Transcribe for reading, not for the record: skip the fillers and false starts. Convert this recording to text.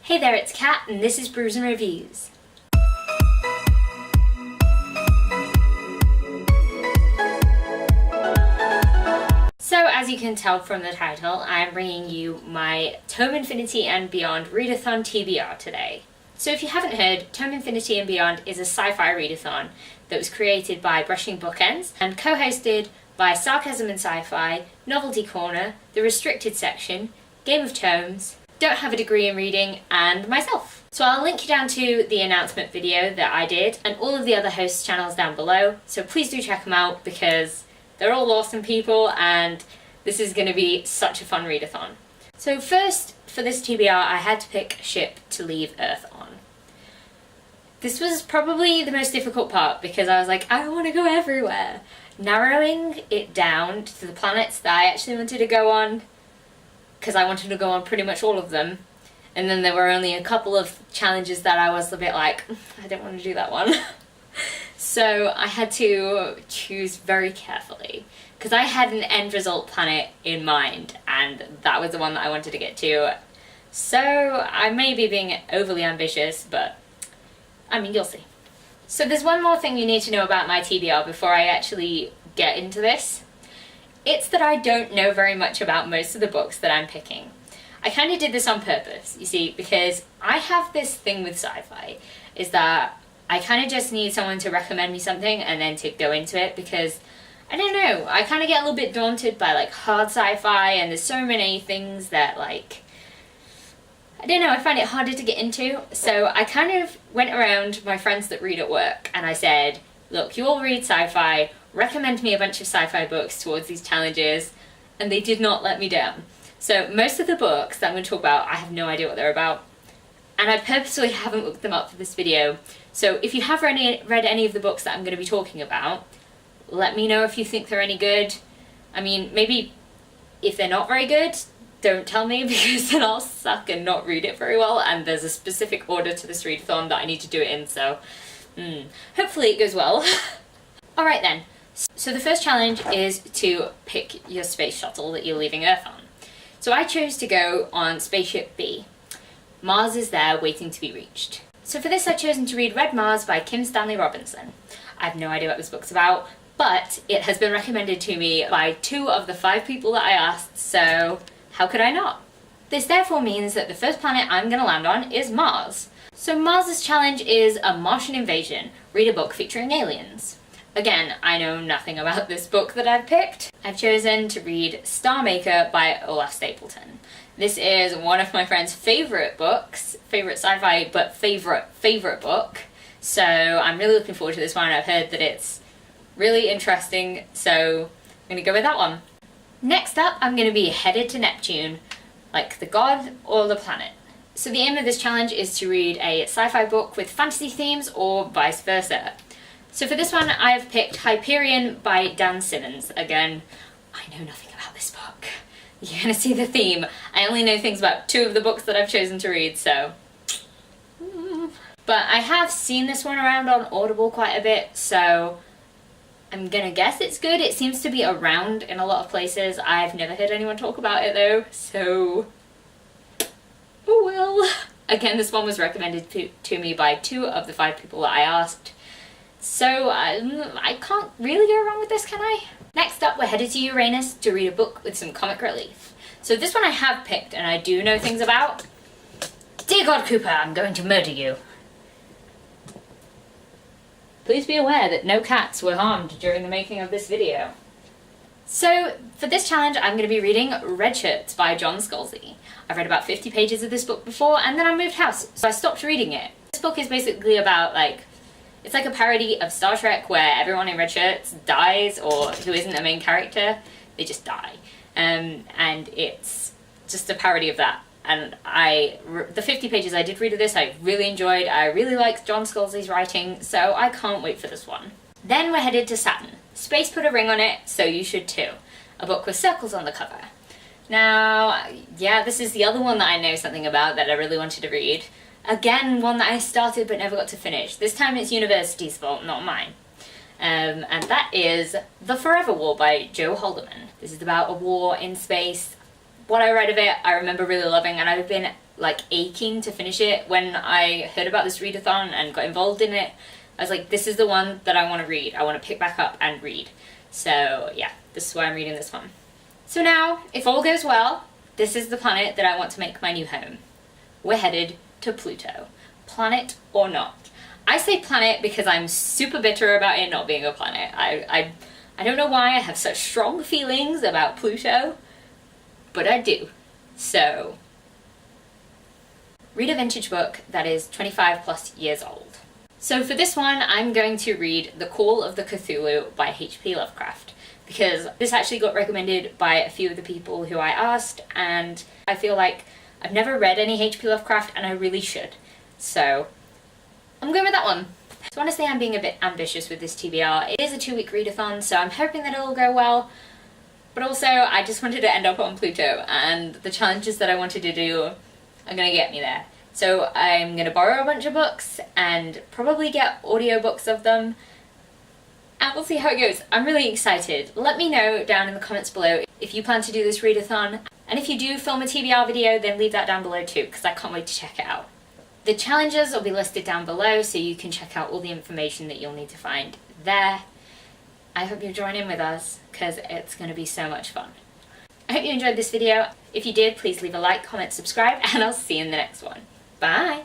Hey there, it's Kat, and this is Brews and Reviews. So, as you can tell from the title, I'm bringing you my Tome Infinity and Beyond Readathon TBR today. So if you haven't heard, Tome Infinity and Beyond is a sci-fi readathon that was created by Brushing Bookends and co-hosted by Sarcasm and Sci-Fi, Novelty Corner, The Restricted Section, Game of Tomes, Don't Have a Degree in Reading, and myself. So I'll link you down to the announcement video that I did and all of the other hosts' channels down below, so please do check them out because they're all awesome people and this is going to be such a fun readathon. So first, for this TBR, I had to pick a ship to leave Earth on. This was probably the most difficult part because I was like, I want to go everywhere. Narrowing it down to the planets that I actually wanted to go on, because I wanted to go on pretty much all of them. And then there were only a couple of challenges that I was a bit like, I don't want to do that one. So I had to choose very carefully because I had an end result planet in mind and that was the one that I wanted to get to. So I may be being overly ambitious, but I mean, you'll see. So there's one more thing you need to know about my TBR before I actually get into this. It's that I don't know very much about most of the books that I'm picking. I kind of did this on purpose, you see, because I have this thing with sci-fi, is that I kind of just need someone to recommend me something and then to go into it because, I don't know, I kind of get a little bit daunted by like hard sci-fi and there's so many things that like, I don't know, I find it harder to get into. So I kind of went around my friends that read at work and I said, look, you all read sci-fi, recommend me a bunch of sci-fi books towards these challenges, and they did not let me down. So most of the books that I'm going to talk about, I have no idea what they're about. And I purposely haven't looked them up for this video. So if you have read any of the books that I'm going to be talking about, let me know if you think they're any good. I mean, maybe if they're not very good, don't tell me because then I'll suck and not read it very well. And there's a specific order to this readathon that I need to do it in, so hopefully it goes well. Alright then, so the first challenge is to pick your space shuttle that you're leaving Earth on. So I chose to go on Spaceship B. Mars is there waiting to be reached. So for this I've chosen to read Red Mars by Kim Stanley Robinson. I have no idea what this book's about, but it has been recommended to me by 2 of the 5 people that I asked, so how could I not? This therefore means that the first planet I'm going to land on is Mars. So Mars's challenge is a Martian invasion. Read a book featuring aliens. Again, I know nothing about this book that I've picked. I've chosen to read Star Maker by Olaf Stapleton. This is one of my friend's favourite books, favourite sci-fi, but favourite book. So I'm really looking forward to this one. I've heard that it's really interesting, so I'm going to go with that one. Next up, I'm going to be headed to Neptune, like the god or the planet. So the aim of this challenge is to read a sci-fi book with fantasy themes or vice versa. So for this one, I've picked Hyperion by Dan Simmons. Again, I know nothing about this book. You're going to see the theme. I only know things about 2 of the books that I've chosen to read, so. But I have seen this one around on Audible quite a bit, so I'm going to guess it's good. It seems to be around in a lot of places. I've never heard anyone talk about it though, so. Oh well. Again, this one was recommended to me by 2 of the 5 people that I asked. So I can't really go wrong with this, can I? Next up, we're headed to Uranus to read a book with some comic relief. So this one I have picked and I do know things about. Dear God Cooper, I'm going to murder you. Please be aware that no cats were harmed during the making of this video. So for this challenge, I'm going to be reading Red Shirts by John Scalzi. I've read about 50 pages of this book before and then I moved house, so I stopped reading it. This book is basically about it's like a parody of Star Trek where everyone in red shirts dies, or who isn't the main character, they just die. And it's just a parody of that. And the 50 pages I did read of this, I really enjoyed. I really liked John Scalzi's writing, so I can't wait for this one. Then we're headed to Saturn. Space put a ring on it, so you should too. A book with circles on the cover. Now, yeah, this is the other one that I know something about that I really wanted to read. Again, one that I started but never got to finish. This time it's university's fault, not mine. And that is The Forever War by Joe Haldeman. This is about a war in space. What I read of it, I remember really loving, and I've been like aching to finish it. When I heard about this readathon and got involved in it, I was like, this is the one that I want to read. I want to pick back up and read. So yeah, this is why I'm reading this one. So now, if all goes well, this is the planet that I want to make my new home. We're headed to Pluto. Planet or not. I say planet because I'm super bitter about it not being a planet. I don't know why I have such strong feelings about Pluto, but I do. So, read a vintage book that is 25 plus years old. So for this one, I'm going to read The Call of the Cthulhu by H.P. Lovecraft, because this actually got recommended by a few of the people who I asked, and I feel like I've never read any H.P. Lovecraft and I really should. So I'm going with that one. So honestly, I'm being a bit ambitious with this TBR. It is a 2-week readathon, so I'm hoping that it'll go well. But also, I just wanted to end up on Pluto, and the challenges that I wanted to do are going to get me there. So I'm going to borrow a bunch of books and probably get audiobooks of them, and we'll see how it goes. I'm really excited. Let me know down in the comments below if you plan to do this readathon, and if you do film a TBR video, then leave that down below too, because I can't wait to check it out. The challenges will be listed down below, so you can check out all the information that you'll need to find there. I hope you join in with us, because it's going to be so much fun. I hope you enjoyed this video. If you did, please leave a like, comment, subscribe, and I'll see you in the next one. Bye!